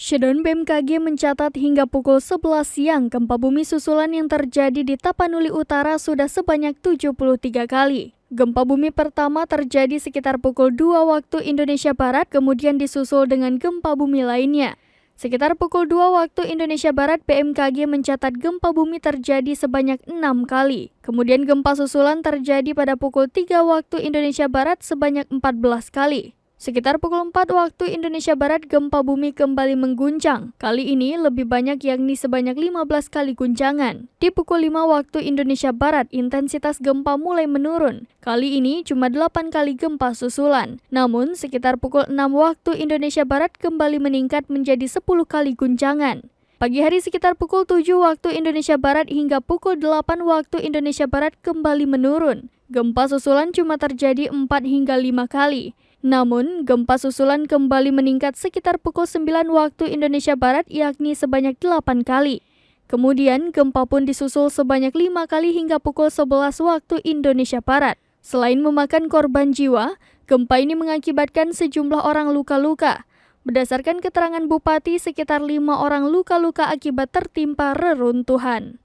Shedon BMKG mencatat hingga pukul 11 siang gempa bumi susulan yang terjadi di Tapanuli Utara sudah sebanyak 73 kali. Gempa bumi pertama terjadi sekitar pukul 2 waktu Indonesia Barat, kemudian disusul dengan gempa bumi lainnya. Sekitar pukul 2 waktu Indonesia Barat, BMKG mencatat gempa bumi terjadi sebanyak 6 kali. Kemudian gempa susulan terjadi pada pukul 3 waktu Indonesia Barat sebanyak 14 kali. Sekitar pukul 4 waktu Indonesia Barat, gempa bumi kembali mengguncang. Kali ini lebih banyak, yakni sebanyak 15 kali guncangan. Di pukul 5 waktu Indonesia Barat, intensitas gempa mulai menurun. Kali ini cuma 8 kali gempa susulan. Namun, sekitar pukul 6 waktu Indonesia Barat kembali meningkat menjadi 10 kali guncangan. Pagi hari sekitar pukul 7 waktu Indonesia Barat hingga pukul 8 waktu Indonesia Barat kembali menurun. Gempa susulan cuma terjadi 4 hingga 5 kali. Namun, gempa susulan kembali meningkat sekitar pukul 9 waktu Indonesia Barat, yakni sebanyak 8 kali. Kemudian, gempa pun disusul sebanyak 5 kali hingga pukul 11 waktu Indonesia Barat. Selain memakan korban jiwa, gempa ini mengakibatkan sejumlah orang luka-luka. Berdasarkan keterangan Bupati, sekitar 5 orang luka-luka akibat tertimpa reruntuhan.